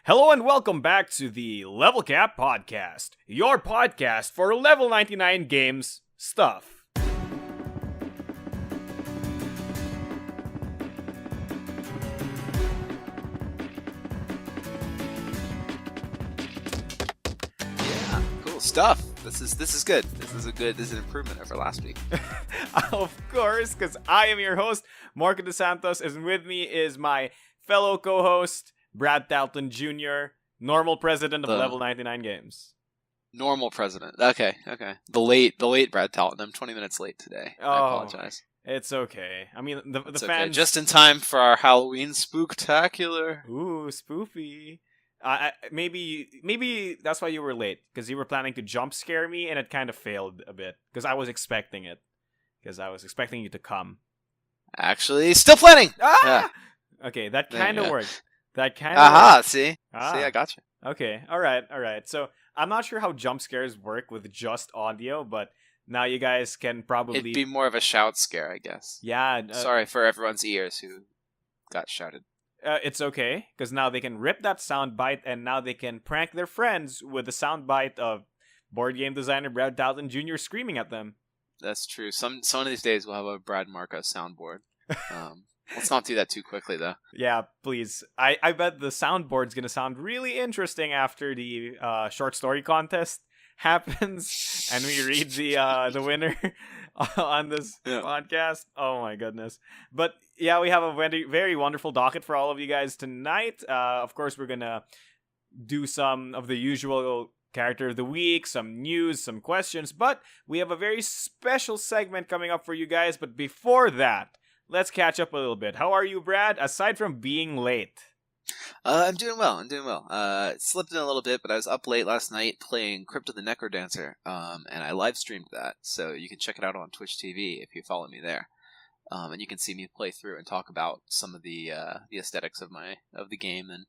Hello and welcome back to the Level Cap Podcast, your podcast for level 99 games stuff. Yeah, cool stuff. This is good. This is an improvement over last week. Of course, because I am your host, Marco DeSantos, and with me is my fellow co-host, Brad Talton Jr., normal president of The Level 99 Games. normal president. Okay. The late Brad Talton. I'm 20 minminutes late today. I apologize. It's okay. I mean, the It's okay. fans... Just in time for our Halloween spooktacular. Ooh, spoofy. Maybe that's why you were late, because you were planning to jump scare me, and it kind of failed a bit, because I was expecting it. Because I was expecting you to come. Actually, still planning. Ah! Okay, that There kind you of go. worked. That kind of Aha! worked. See, I got you. Okay, alright. So, I'm not sure how jump scares work with just audio, but now you guys can probably... It'd be more of a shout scare, I guess. Yeah. Sorry for everyone's ears who got shouted. It's okay, because now they can rip that soundbite, and now they can prank their friends with the soundbite of board game designer Brad Talton Jr. screaming at them. That's true. Some of these days we'll have a Brad Marco soundboard. Let's not do that too quickly, though. Yeah, please. I bet the soundboard's gonna sound really interesting after the short story contest happens and we read the winner on this podcast. Oh my goodness. But yeah, we have a very, very wonderful docket for all of you guys tonight. Of course, we're gonna do some of the usual character of the week, some news, some questions, but we have a very special segment coming up for you guys. But before that, let's catch up a little bit. How are you, Brad, aside from being late? I'm doing well. Slipped in a little bit, but I was up late last night playing Crypt of the Necrodancer, and I live streamed that, so you can check it out on Twitch TV if you follow me there. And you can see me play through and talk about some of the aesthetics of the game and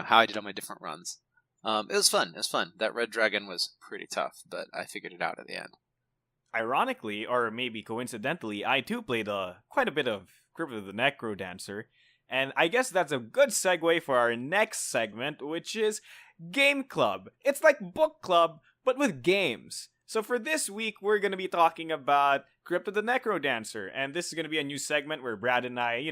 how I did on my different runs. It was fun. That red dragon was pretty tough, but I figured it out at the end. Ironically, or maybe coincidentally, I too played quite a bit of Crypt of the Necrodancer, and I guess that's a good segue for our next segment, which is Game Club. It's like book club, but with games. So for this week, we're going to be talking about Crypt of the Necrodancer, and this is going to be a new segment where Brad and I,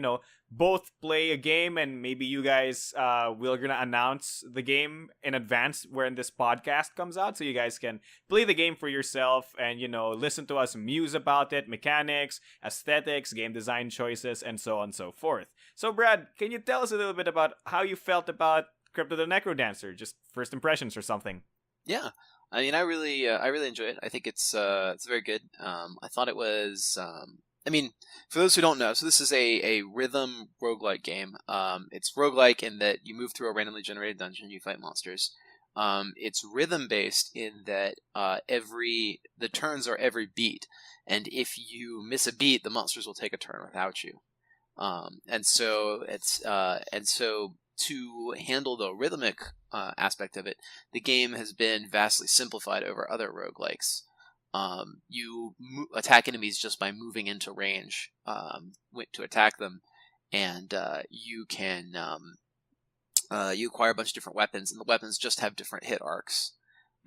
both play a game, and maybe you guys we're going to announce the game in advance when this podcast comes out, so you guys can play the game for yourself and, listen to us muse about it, mechanics, aesthetics, game design choices, and so on and so forth. So Brad, can you tell us a little bit about how you felt about Crypt of the Necrodancer, just first impressions or something? Yeah. I mean, I really enjoy it. I think it's very good. I thought it was. For those who don't know, so this is a rhythm roguelike game. It's roguelike in that you move through a randomly generated dungeon, you fight monsters. It's rhythm based in that the turns are every beat, and if you miss a beat, the monsters will take a turn without you. And so to handle the rhythmic aspect of it, the game has been vastly simplified over other roguelikes. You attack enemies just by moving into range to attack them, and you can you acquire a bunch of different weapons, and the weapons just have different hit arcs.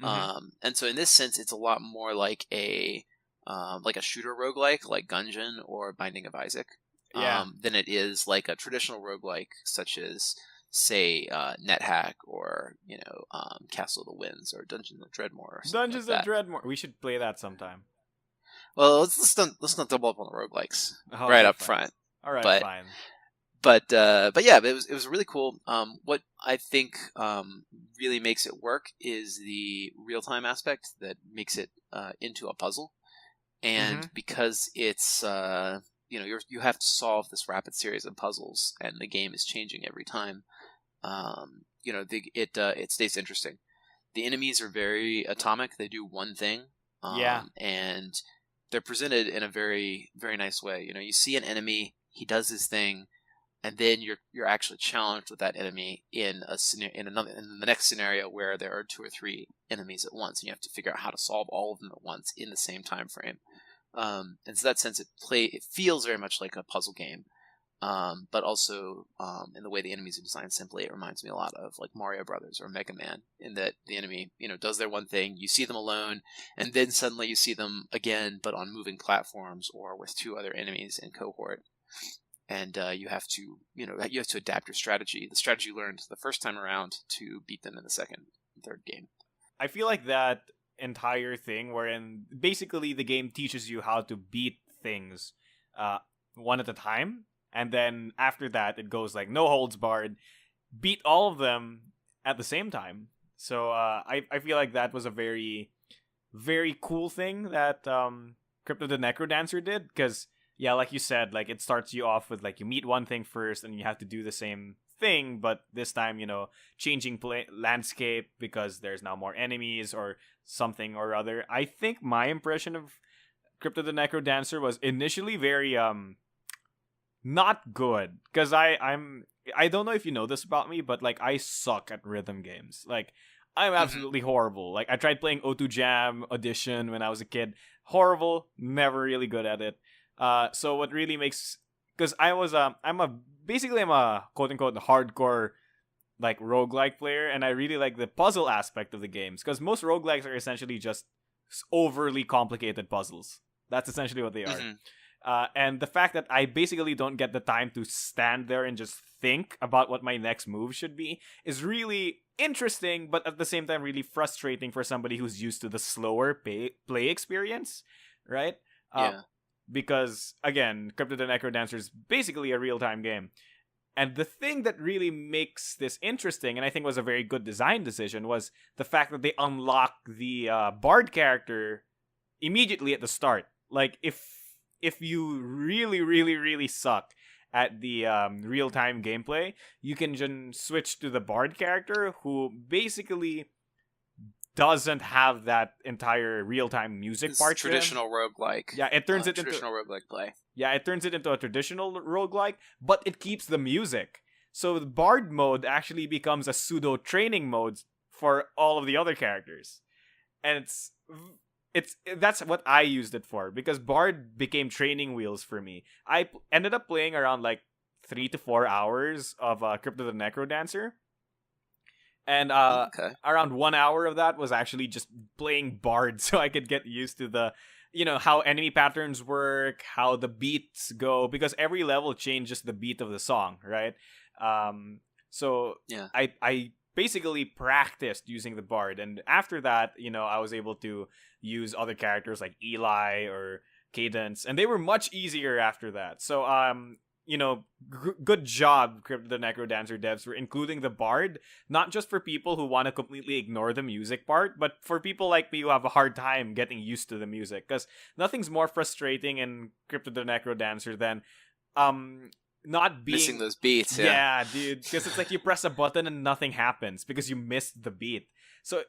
Mm-hmm. And so in this sense, it's a lot more like a shooter roguelike, like Gungeon or Binding of Isaac, than it is like a traditional roguelike such as, say, NetHack or Castle of the Winds or Dungeons of Dreadmore. Dungeons of Dreadmore. We should play that sometime. Well, let's not double up on the roguelikes up front. All right, fine. But yeah, it was really cool. What I think really makes it work is the real time aspect that makes it into a puzzle, and because it's you have to solve this rapid series of puzzles, and the game is changing every time. It stays interesting. The enemies are very atomic. They do one thing. And they're presented in a very, very nice way. You see an enemy, he does his thing, and then you're actually challenged with that enemy in the next scenario where there are 2 or 3 enemies at once, and you have to figure out how to solve all of them at once in the same time frame. And so that sense, it feels very much like a puzzle game. but also in the way the enemies are designed. Simply, it reminds me a lot of like Mario Brothers or Mega Man, in that the enemy, does their one thing. You see them alone, and then suddenly you see them again, but on moving platforms or with two other enemies in cohort. And you have to, adapt your strategy, the strategy you learned the first time around, to beat them in the second and third game. I feel like that entire thing, wherein basically the game teaches you how to beat things one at a time, and then after that it goes like no holds barred, beat all of them at the same time. So I feel like that was a very, very cool thing that Crypto the Necrodancer did, because yeah, like you said, like it starts you off with like you meet one thing first and you have to do the same thing, but this time, changing landscape because there's now more enemies or something or other. I think my impression of Crypto the Necrodancer was initially very not good, because I don't know if you know this about me, but like I suck at rhythm games. Like I'm absolutely horrible. Like I tried playing O2 Jam Audition when I was a kid. Horrible, never really good at it. So what really makes, because I'm a quote unquote hardcore like roguelike player, and I really like the puzzle aspect of the games, because most roguelikes are essentially just overly complicated puzzles. That's essentially what they are. And the fact that I basically don't get the time to stand there and just think about what my next move should be is really interesting, but at the same time really frustrating for somebody who's used to the slower play experience, right? Yeah. Because again, Crypto the Necrodancer is basically a real-time game. And the thing that really makes this interesting, and I think was a very good design decision, was the fact that they unlock the Bard character immediately at the start. Like, if you really, really, really suck at the real-time gameplay, you can just switch to the Bard character, who basically doesn't have that entire real-time music part. Traditional roguelike. Yeah, it turns it traditional roguelike play. Yeah, it turns it into a traditional roguelike, but it keeps the music. So the Bard mode actually becomes a pseudo training mode for all of the other characters. And that's what I used it for, because Bard became training wheels for me. I ended up playing around like 3 to 4 hours of Crypto the Necrodancer. And around 1 hour of that was actually just playing Bard, so I could get used to the, how enemy patterns work, how the beats go, because every level changes the beat of the song, right? So yeah. I basically practiced using the Bard, and after that, I was able to use other characters like Eli or Cadence, and they were much easier after that. So good job, Crypto the Necrodancer devs, for including the Bard, not just for people who want to completely ignore the music part, but for people like me who have a hard time getting used to the music, because nothing's more frustrating in Crypto the Necrodancer than not being missing those beats. Yeah, dude, because it's like you press a button and nothing happens because you missed the beat. So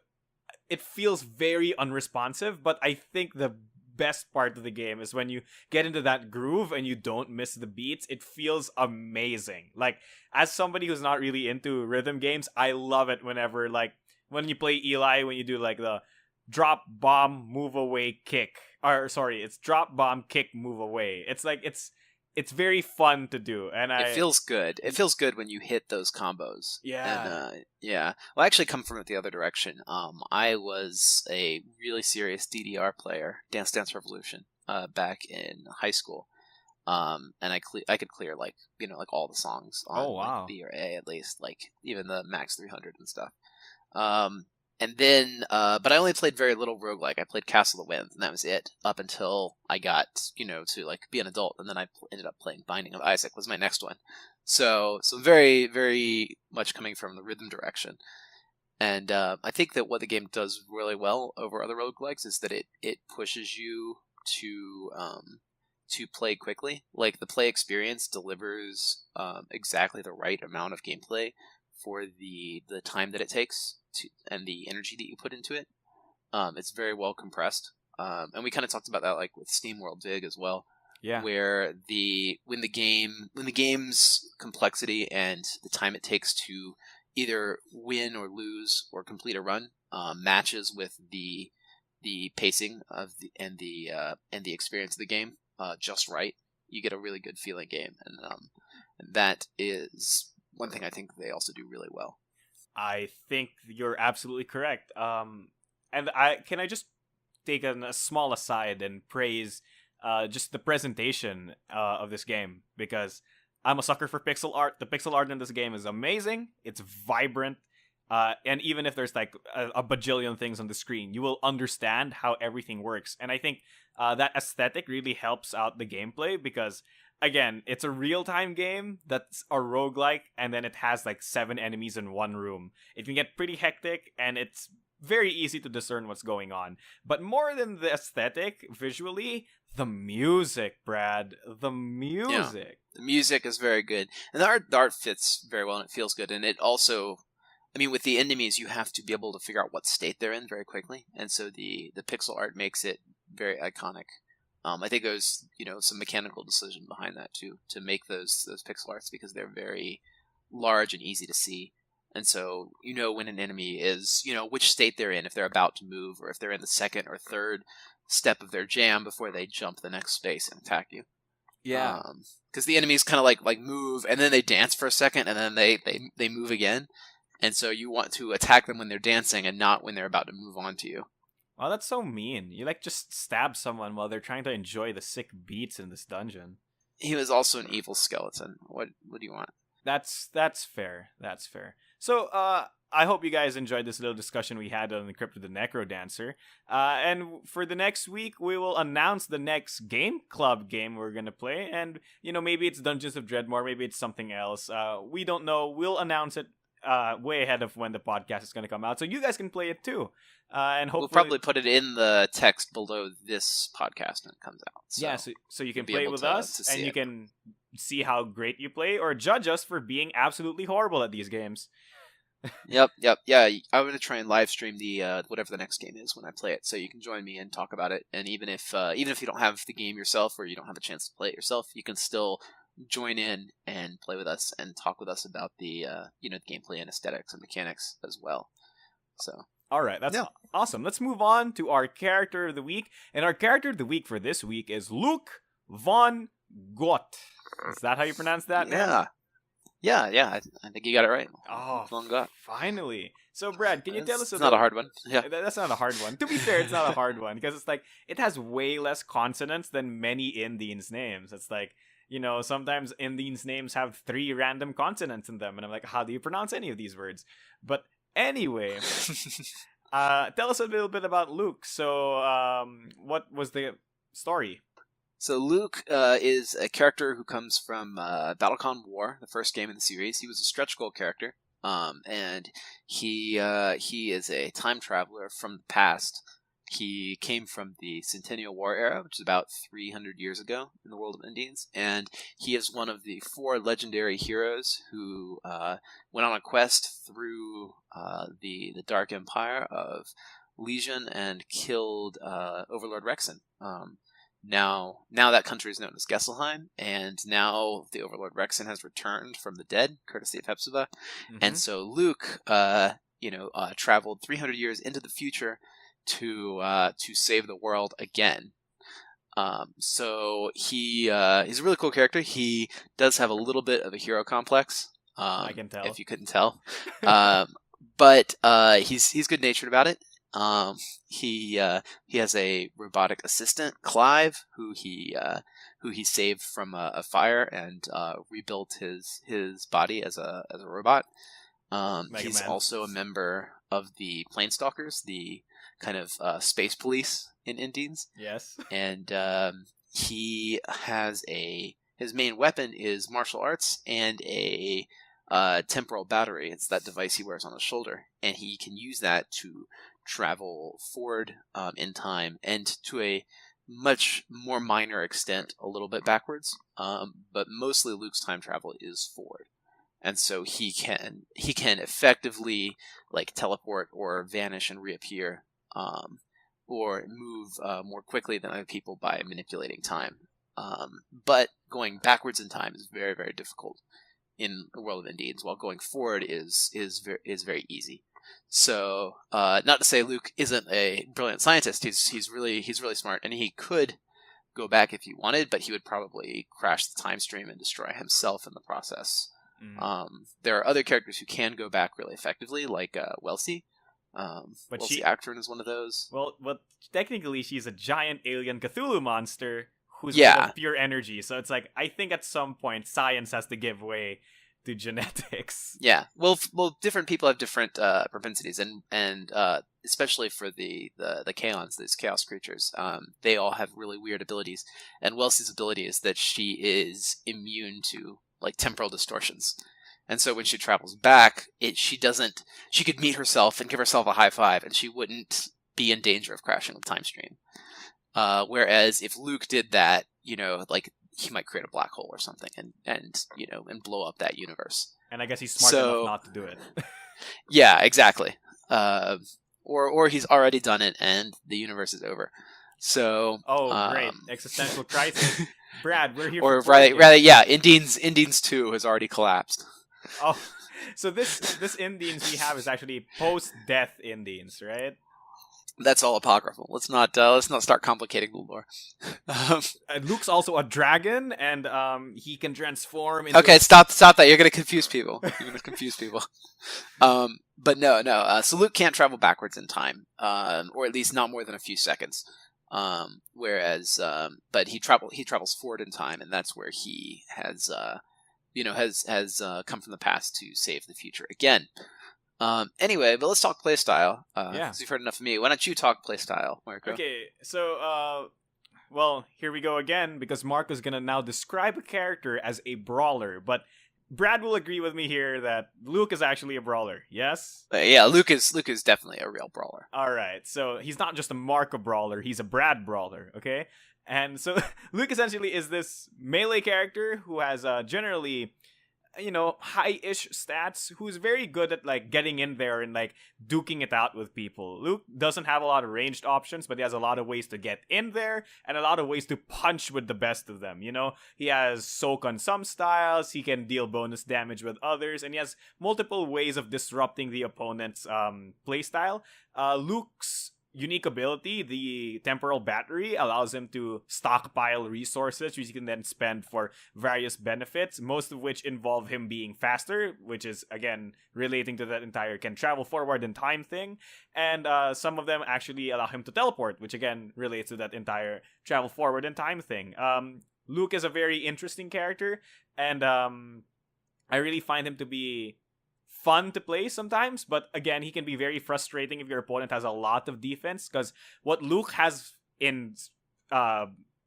it feels very unresponsive, but I think the best part of the game is when you get into that groove and you don't miss the beats. It feels amazing. Like, as somebody who's not really into rhythm games, I love it whenever, like, when you play Eli, when you do like the drop bomb move away kick, or sorry, it's drop bomb kick move away. It's like it's very fun to do, and it feels good. It feels good when you hit those combos. Yeah. And, yeah. Well, I actually come from it the other direction. I was a really serious DDR player, Dance Dance Revolution, back in high school. And I could clear like all the songs on like B or A at least, like even the max 300 and stuff. And then, but I only played very little roguelike. I played Castle of Winds, and that was it, up until I got, to, like, be an adult, and then I ended up playing Binding of Isaac was my next one. So very, very much coming from the rhythm direction. And I think that what the game does really well over other roguelikes is that it pushes you to play quickly. Like, the play experience delivers exactly the right amount of gameplay for the time that it takes and the energy that you put into it. It's very well compressed. And we kind of talked about that like with SteamWorld Dig as well. Yeah. Where when the game's complexity and the time it takes to either win or lose or complete a run matches with the pacing of and the experience of the game just right, you get a really good feeling game. And That is one thing I think they also do really well. I think you're absolutely correct. And I just take a small aside and praise just the presentation of this game, because I'm a sucker for pixel art. The pixel art in this game is amazing. It's vibrant. And even if there's like a bajillion things on the screen, you will understand how everything works. And I think that aesthetic really helps out the gameplay, because again, it's a real-time game that's a roguelike, and then it has like 7 enemies in one room. It can get pretty hectic, and it's very easy to discern what's going on. But more than the aesthetic, visually, the music, Brad. The music. The music is very good. And the art fits very well, and it feels good. And it also, I mean, with the enemies, you have to be able to figure out what state they're in very quickly. And so the pixel art makes it very iconic. I think there's, some mechanical decision behind that too, to make those pixel arts, because they're very large and easy to see. And so, when an enemy is, which state they're in, if they're about to move, or if they're in the second or third step of their jam before they jump the next space and attack you. Yeah. Because the enemies kind of like move, and then they dance for a second, and then they move again. And so you want to attack them when they're dancing and not when they're about to move on to you. Oh, that's so mean. You just stab someone while they're trying to enjoy the sick beats in this dungeon. He was also an evil skeleton. What do you want? That's fair. That's fair. So, I hope you guys enjoyed this little discussion we had on the Crypt of the Necrodancer. And for the next week, we will announce the next game club game we're gonna play. And, maybe it's Dungeons of Dreadmore, maybe it's something else. We don't know. We'll announce it way ahead of when the podcast is gonna come out, so you guys can play it too. And hopefully, we'll probably put it in the text below this podcast when it comes out. So you can play with us, and you can see how great you play, or judge us for being absolutely horrible at these games. Yep. Yeah, I'm going to try and live stream the whatever the next game is when I play it, so you can join me and talk about it. And even if you don't have the game yourself, or you don't have a chance to play it yourself, you can still join in and play with us and talk with us about the the gameplay and aesthetics and mechanics as well. So. All right, that's awesome. Let's move on to our character of the week. And our character of the week for this week is Luke von Gott. Is that how you pronounce that? Yeah. Yeah. I think you got it right. Oh, von Gott. Finally. So, Brad, can you tell us? It's not a hard one. Yeah, that's not a hard one. To be fair, it's not a hard one, because it's like it has way less consonants than many Indians' names. It's like, sometimes Indians' names have 3 random consonants in them, and I'm like, how do you pronounce any of these words? But anyway, tell us a little bit about Luke. So, what was the story? So Luke is a character who comes from Battlecon War, the first game in the series. He was a stretch goal character, and he is a time traveler from the past. He came from the Centennial War era, which is about 300 years ago in the world of Indians, and he is one of the 4 legendary heroes who went on a quest through the Dark Empire of Legion and killed Overlord Rexon. Now that country is known as Gesselheim, and now the Overlord Rexon has returned from the dead, courtesy of Hepzibah. Mm-hmm. And so Luke, traveled 300 years into the future to save the world again. So he's a really cool character. He does have a little bit of a hero complex. I can tell. If you couldn't tell. But he's good natured about it. He has a robotic assistant, Clive, who he saved from a fire and rebuilt his body as a robot. He's also a member of the Planestalkers, the kind of space police in Indians. Yes. And he has his main weapon is martial arts and a temporal battery. It's that device he wears on his shoulder, and he can use that to travel forward in time, and to a much more minor extent a little bit backwards, but mostly Luke's time travel is forward. And so he can effectively like teleport or vanish and reappear, or move more quickly than other people by manipulating time. But going backwards in time is very, very difficult in the world of Indians, while going forward is very easy. So, not to say Luke isn't a brilliant scientist. He's really smart, and he could go back if he wanted, but he would probably crash the time stream and destroy himself in the process. There are other characters who can go back really effectively, like Welsi. But Welsi she, Actron is one of those. well, technically she's a giant alien Cthulhu monster who's made Yeah. of pure energy. So it's like I think at some point science has to give way to genetics. Yeah. Well, different people have different propensities, and especially for the Kaons, these chaos creatures, they all have really weird abilities. And Welsi's ability is that she is immune to like temporal distortions. And so when she travels back, she could meet herself and give herself a high five, and she wouldn't be in danger of crashing the time stream. Whereas if Luke did that, like he might create a black hole or something, and blow up that universe. And I guess he's smart enough not to do it. Yeah, exactly. Or he's already done it, and the universe is over. So. Great! Existential crisis. Brad, we're here. Or for rather, yeah, Indians 2 has already collapsed. Oh, so this Indians we have is actually post-death Indians, right? That's all apocryphal. Let's not start complicating the lore. Luke's also a dragon, and he can transform into... Okay, stop that. You're going to confuse people. But no. So Luke can't travel backwards in time, or at least not more than a few seconds. Whereas, but he travels forward in time, and that's where he has come from the past to save the future again. Anyway, but let's talk playstyle. Because you've heard enough of me. Why don't you talk playstyle, Marco? Okay, so, well, here we go again, because Marco's gonna now describe a character as a brawler, but Brad will agree with me here that Luke is actually a brawler, yes? Yeah, Luke is definitely a real brawler. Alright, so he's not just a Marco brawler, he's a Brad brawler, okay? And so Luke essentially is this melee character who has generally, high-ish stats, who's very good at like getting in there and like duking it out with people. Luke doesn't have a lot of ranged options, but he has a lot of ways to get in there and a lot of ways to punch with the best of them. He has soak on some styles, he can deal bonus damage with others, and he has multiple ways of disrupting the opponent's playstyle. Luke's unique ability, the temporal battery, allows him to stockpile resources which he can then spend for various benefits, most of which involve him being faster, which is again relating to that entire can travel forward in time thing, and some of them actually allow him to teleport, which again relates to that entire travel forward in time thing. Luke is a very interesting character, and I really find him to be fun to play sometimes, but again, he can be very frustrating if your opponent has a lot of defense, because what Luke has in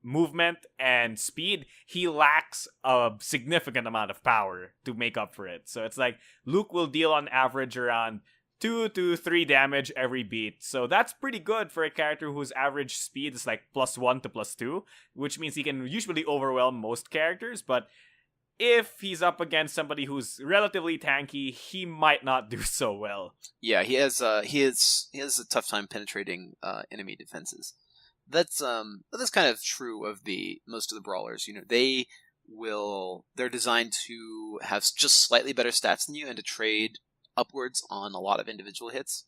movement and speed, he lacks a significant amount of power to make up for it. So it's like Luke will deal on average around 2 to 3 damage every beat. So that's pretty good for a character whose average speed is like +1 to +2, which means he can usually overwhelm most characters, but if he's up against somebody who's relatively tanky, he might not do so well. Yeah, he has a tough time penetrating enemy defenses. That's kind of true of most of the brawlers. They're designed to have just slightly better stats than you and to trade upwards on a lot of individual hits.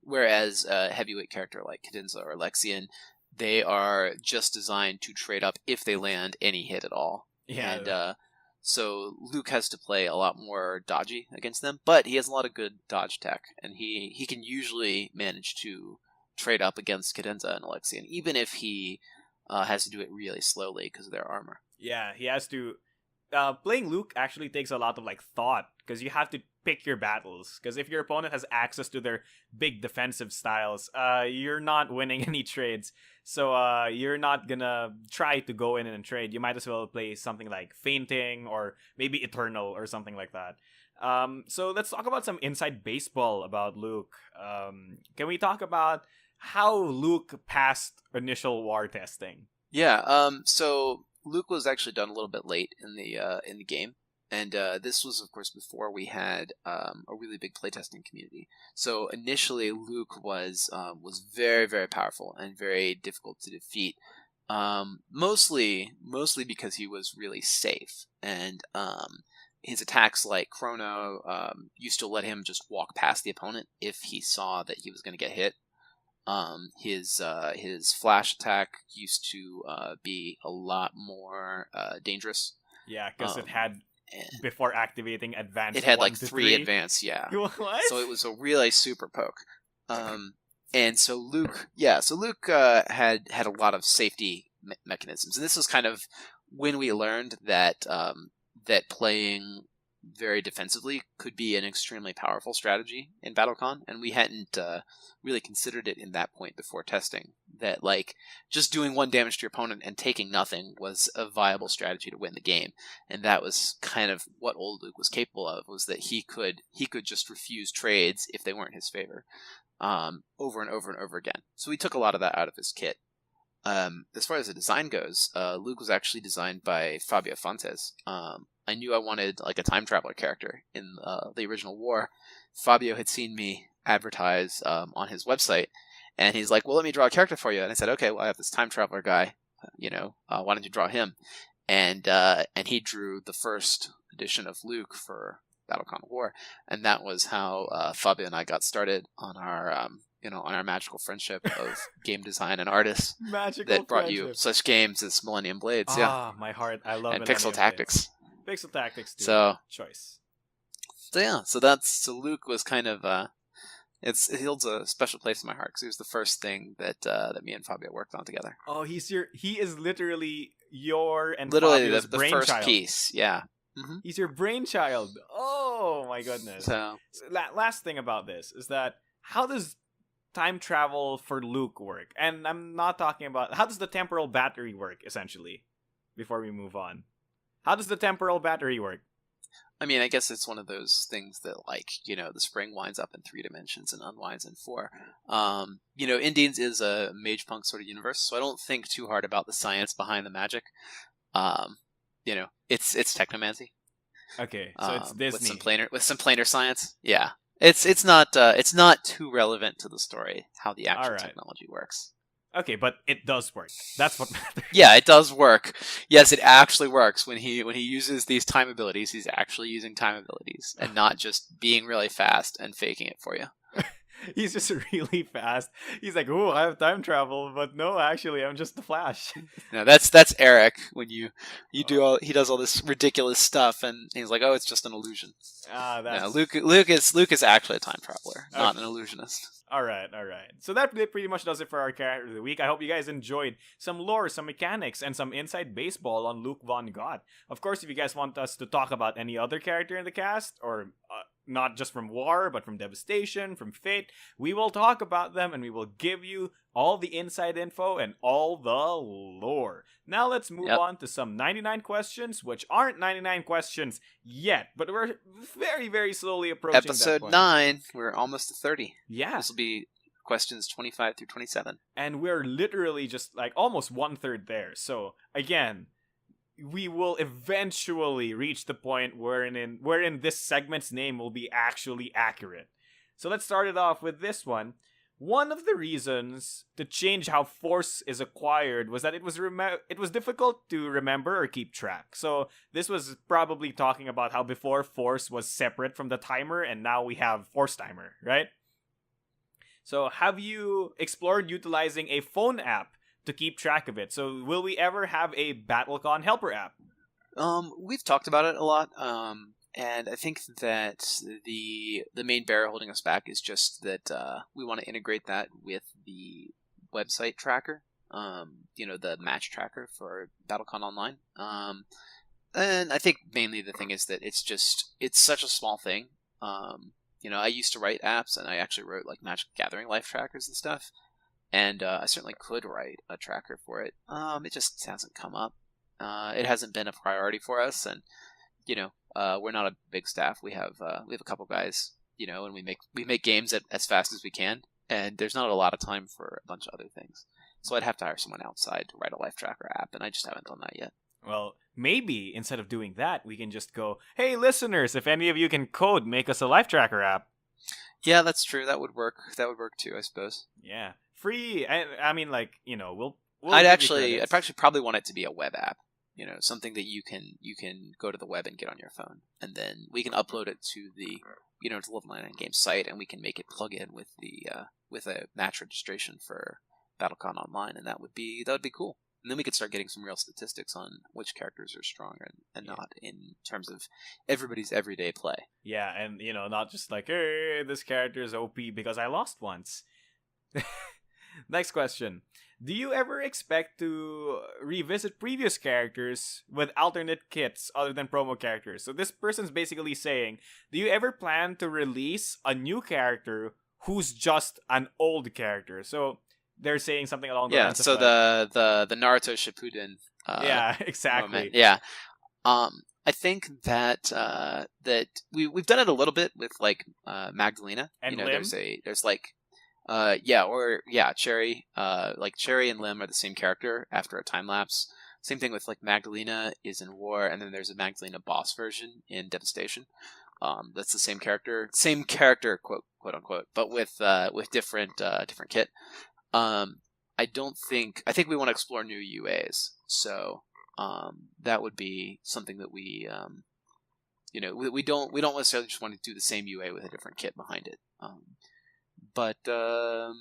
Whereas a heavyweight character like Cadenza or Lexian, they are just designed to trade up if they land any hit at all. Yeah. And so Luke has to play a lot more dodgy against them, but he has a lot of good dodge tech, and he can usually manage to trade up against Cadenza and Alexian, even if he has to do it really slowly because of their armor. Yeah, he has to. Playing Luke actually takes a lot of thought, because you have to pick your battles. Because if your opponent has access to their big defensive styles, you're not winning any trades. So you're not gonna try to go in and trade. You might as well play something like Fainting or maybe Eternal or something like that. So let's talk about some inside baseball about Luke. Can we talk about how Luke passed initial war testing? Yeah. So Luke was actually done a little bit late in the game, and this was, of course, before we had a really big playtesting community. So initially, Luke was very, very powerful and very difficult to defeat. Mostly because he was really safe, and his attacks like Chrono used to let him just walk past the opponent if he saw that he was going to get hit. His flash attack used to be a lot more dangerous. Yeah, because it Um, had and before activating advanced it had 1 like to 3 3. advanced, yeah. What? So it was a really super poke. And so Luke, had a lot of safety mechanisms, and this was kind of when we learned that that playing very defensively could be an extremely powerful strategy in BattleCon, and we hadn't really considered it in that point before testing. That like just doing 1 damage to your opponent and taking nothing was a viable strategy to win the game, and that was kind of what old Luke was capable of. Was that he could just refuse trades if they weren't in his favor, over and over and over again. So we took a lot of that out of his kit. As far as the design goes, Luke was actually designed by Fabio Fontes. I knew I wanted like a time traveler character in the original war. Fabio had seen me advertise on his website, and he's like, "Well, let me draw a character for you." And I said, "Okay, well, I have this time traveler guy. Why don't you draw him?" And he drew the first edition of Luke for BattleCon War, and that was how Fabio and I got started on our on our magical friendship of game design and artists Magical that brought friendship. you such games as Millennium Blades, My heart. I love and Millennium Pixel Blades. Tactics. Pixel Tactics, too. So Choice. So Luke was kind of it holds a special place in my heart because he was the first thing that me and Fabio worked on together. Oh, he is literally your and Literally Fabio's the brainchild. first piece, yeah. He's your brainchild. Oh my goodness. So last thing about this is that how does time travel for Luke work? And I'm not talking about how does the temporal battery work essentially. Before we move on, how does the temporal battery work? I mean, I guess it's one of those things that, like, the spring winds up in 3 dimensions and unwinds in 4. Indians is a mage punk sort of universe, so I don't think too hard about the science behind the magic. It's technomancy. Okay, so it's Disney with some planar science. Yeah, it's not too relevant to the story how the actual technology works. Okay, but it does work. That's what matters. Yeah, it does work. Yes, it actually works when he uses these time abilities. He's actually using time abilities and not just being really fast and faking it for you. He's just really fast. He's like, "Oh, I have time travel," but no, actually, I'm just the Flash. No, that's Eric. When he does all this ridiculous stuff, and he's like, "Oh, it's just an illusion." That's... No, Luke is actually a time traveler, not an illusionist. All right. So that pretty much does it for our character of the week. I hope you guys enjoyed some lore, some mechanics, and some inside baseball on Luke Von God. Of course, if you guys want us to talk about any other character in the cast, or not just from War, but from Devastation, from Fate, we will talk about them and we will give you all the inside info and all the lore. Now let's move on to some 99 questions, which aren't 99 questions yet, but we're very, very slowly approaching Episode that point. 9, we're almost to 30. Yeah. This will be questions 25 through 27. And we're literally just like almost 1/3 there. So again, we will eventually reach the point wherein this segment's name will be actually accurate. So let's start it off with this one. One of the reasons to change how Force is acquired was that it was difficult to remember or keep track. So this was probably talking about how before Force was separate from the timer and now we have Force Timer, right? So have you explored utilizing a phone app to keep track of it? So will we ever have a BattleCon helper app? We've talked about it a lot. And I think that the main barrier holding us back is just that we want to integrate that with the website tracker, the match tracker for BattleCon Online. And I think mainly the thing is that it's such a small thing. I used to write apps, and I actually wrote like Magic Gathering life trackers and stuff. And I certainly could write a tracker for it. It just hasn't come up. It hasn't been a priority for us, and we're not a big staff. We have a couple guys, and we make games as fast as we can, and there's not a lot of time for a bunch of other things. So I'd have to hire someone outside to write a life tracker app, and I just haven't done that yet. Well, maybe instead of doing that, we can just go, "Hey, listeners, if any of you can code, make us a life tracker app." Yeah, that's true. That would work. That would work too, I suppose. Yeah, free. I mean, like, we'll I'd actually probably want it to be a web app. something that you can go to the web and get on your phone, and then we can upload it to the to Level 99 Games site, and we can make it plug in with the with a match registration for BattleCon Online, and that would be cool. And then we could start getting some real statistics on which characters are stronger and not in terms of everybody's everyday play. Yeah, and not just like, hey, this character is OP because I lost once. Next question. Do you ever expect to revisit previous characters with alternate kits other than promo characters? So this person's basically saying, do you ever plan to release a new character who's just an old character? So they're saying something along the lines of the Naruto Shippuden yeah, exactly. moment. Yeah. I think that that we've done it a little bit with like Magdalena. And Lim? There's like Cherry. Like Cherry and Lim are the same character after a time lapse. Same thing with like Magdalena is in War, and then there's a Magdalena boss version in Devastation. That's the same character, quote unquote, but with different kit. I think we want to explore new UAs, so that would be something that we we don't necessarily just want to do the same UA with a different kit behind it. But I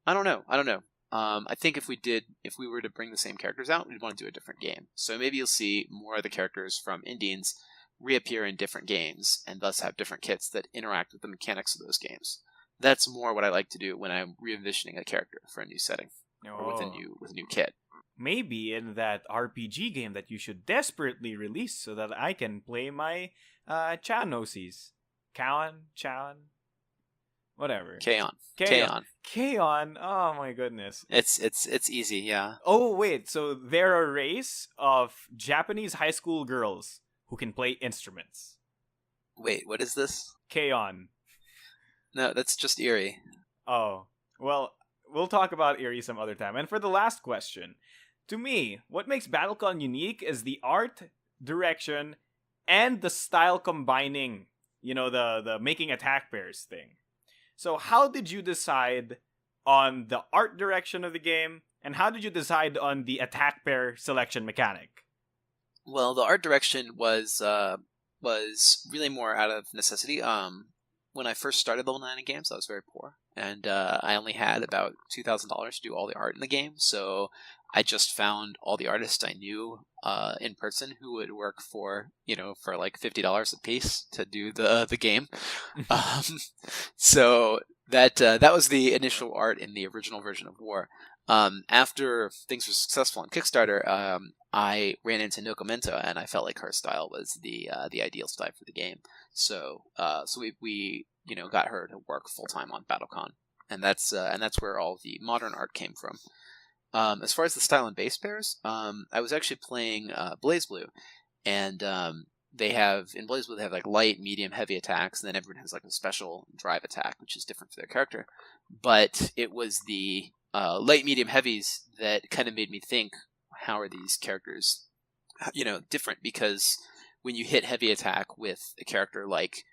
don't know. I think if we were to bring the same characters out, we'd want to do a different game. So maybe you'll see more of the characters from Indians reappear in different games, and thus have different kits that interact with the mechanics of those games. That's more what I like to do when I'm re-envisioning a character for a new setting or with a new kit. Maybe in that RPG game that you should desperately release so that I can play my Chan OCs. Chan, whatever. Kaon. Oh my goodness. It's easy, yeah. Oh wait, so they're a race of Japanese high school girls who can play instruments. Wait, what is this? Kaon. No, that's just Eerie. Oh, well, we'll talk about Eerie some other time. And for the last question, to me, what makes BattleCon unique is the art, direction, and the style combining, the making attack pairs thing. So how did you decide on the art direction of the game, and how did you decide on the attack pair selection mechanic? Well, the art direction was really more out of necessity. When I first started Level 99 Games, I was very poor, and I only had about $2,000 to do all the art in the game, so I just found all the artists I knew in person who would work for like $50 a piece to do the game. So that was the initial art in the original version of War. After things were successful on Kickstarter, I ran into Nokomento, and I felt like her style was the ideal style for the game. So we got her to work full time on BattleCon, and that's where all the modern art came from. As far as the style and base pairs, I was actually playing BlazBlue, and in BlazBlue they have like light, medium, heavy attacks, and then everyone has like a special drive attack, which is different for their character. But it was the light, medium, heavies that kind of made me think, how are these characters, different? Because when you hit heavy attack with a character like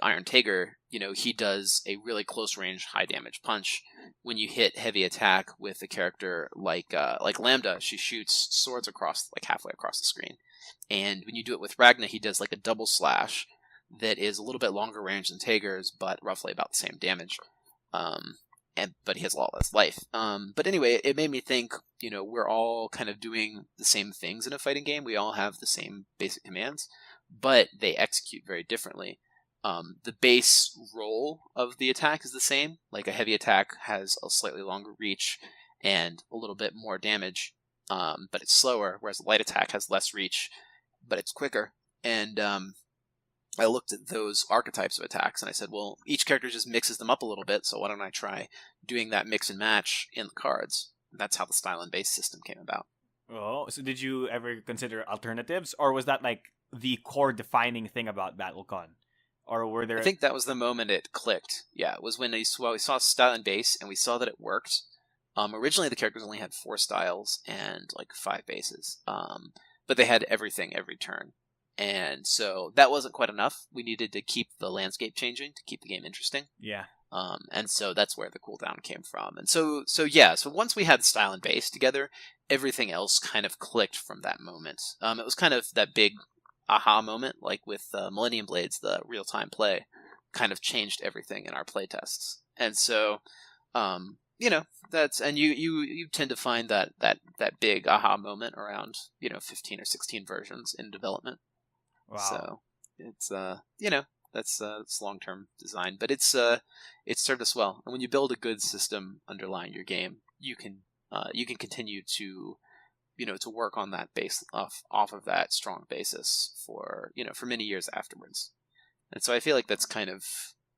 Iron Tiger, he does a really close range, high damage punch. When you hit heavy attack with a character like Lambda, she shoots swords across, like halfway across the screen. And when you do it with Ragna, he does like a double slash that is a little bit longer range than Tager's, but roughly about the same damage. But he has a lot less life. But anyway, it made me think, we're all kind of doing the same things in a fighting game. We all have the same basic commands, but they execute very differently. The base roll of the attack is the same. Like a heavy attack has a slightly longer reach and a little bit more damage, but it's slower, whereas a light attack has less reach, but it's quicker. And I looked at those archetypes of attacks, and I said, well, each character just mixes them up a little bit, so why don't I try doing that mix and match in the cards? And that's how the style and base system came about. Oh, so did you ever consider alternatives, or was that like the core defining thing about BattleCon? Or were there... I think that was the moment it clicked. Yeah, it was when we saw style and base, and we saw that it worked. Originally, the characters only had 4 styles and like 5 bases, but they had everything every turn. And so that wasn't quite enough. We needed to keep the landscape changing to keep the game interesting. Yeah. And so that's where the cooldown came from. And so once we had style and base together, everything else kind of clicked from that moment. It was kind of that big aha moment, like with Millennium Blades, the real-time play kind of changed everything in our play tests. And so, that's, and you tend to find that big aha moment around, 15 or 16 versions in development. Wow. So it's that's long-term design, but it's served us well. And when you build a good system underlying your game, you can continue to to work on that base off of that strong basis for many years afterwards. And so I feel like that's kind of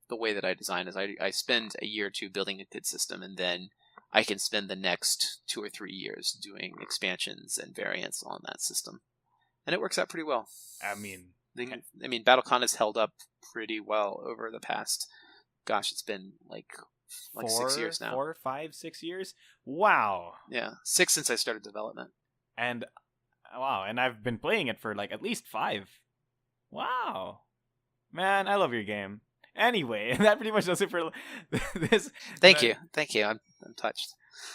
the way that I design is I spend a year or two building a good system, and then I can spend the next 2 or 3 years doing expansions and variants on that system. And it works out pretty well. I mean, BattleCon has held up pretty well over the past. Gosh, it's been like 6 years now. 4, 5, 6 years. Wow. Yeah, 6 since I started development. And wow, and I've been playing it for like at least 5. Wow, man, I love your game. Anyway, that pretty much does it for this. Thank you. I'm touched.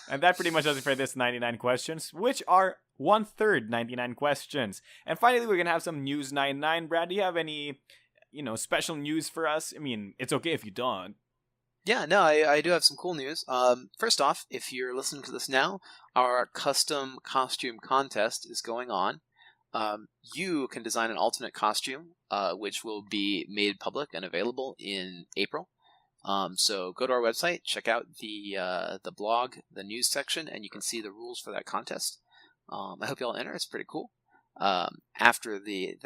And that pretty much does it for this 99 questions, which are 1/3 99 questions. And finally, we're gonna have some news 99. Brad, do you have any, special news for us? I mean, it's okay if you don't. Yeah, no, I do have some cool news. First off, if you're listening to this now, our custom costume contest is going on. You can design an alternate costume, which will be made public and available in April. So go to our website, check out the blog, the news section, and you can see the rules for that contest. I hope you all enter. It's pretty cool. After the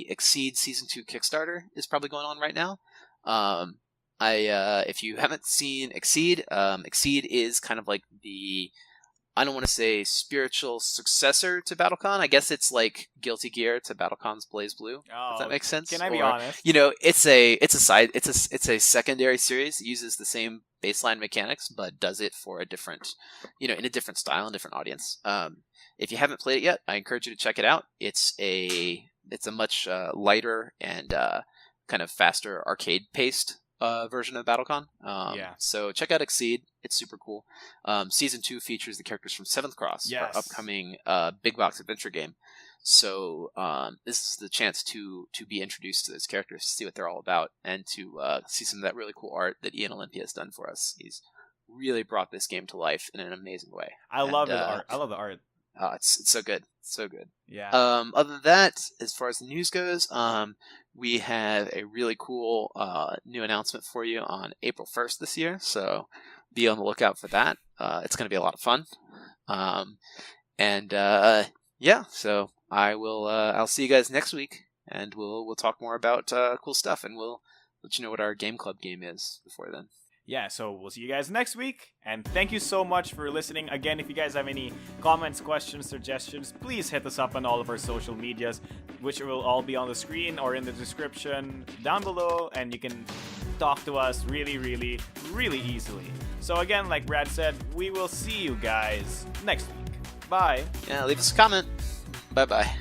Exceed Season 2 Kickstarter is probably going on right now. If you haven't seen Exceed, Exceed is kind of like I don't want to say spiritual successor to BattleCon. I guess it's like Guilty Gear to BattleCon's Blaze Blue. Oh, if that makes sense. Can I be honest? It's a secondary series. It uses the same baseline mechanics, but does it for a different, in a different style and different audience. If you haven't played it yet, I encourage you to check it out. It's a much lighter and kind of faster arcade paced version of BattleCon. So check out Exceed. It's super cool. Season 2 features the characters from 7th Cross, our upcoming big box adventure game. So this is the chance to be introduced to those characters, to see what they're all about, and to see some of that really cool art that Ian Olympia has done for us. He's really brought this game to life in an amazing way. I love the art. I love the art. It's so good. So good. Yeah. Other than that, as far as the news goes, we have a really cool new announcement for you on April 1st this year. So be on the lookout for that. It's going to be a lot of fun. So I will. I'll see you guys next week, and we'll talk more about cool stuff, and we'll let you know what our game club game is before then. Yeah, so we'll see you guys next week, and thank you so much for listening. Again, if you guys have any comments, questions, suggestions, please hit us up on all of our social medias, which will all be on the screen or in the description down below, and you can talk to us really, really, really easily. So again, like Brad said, we will see you guys next week. Bye. Yeah, leave us a comment. Bye-bye.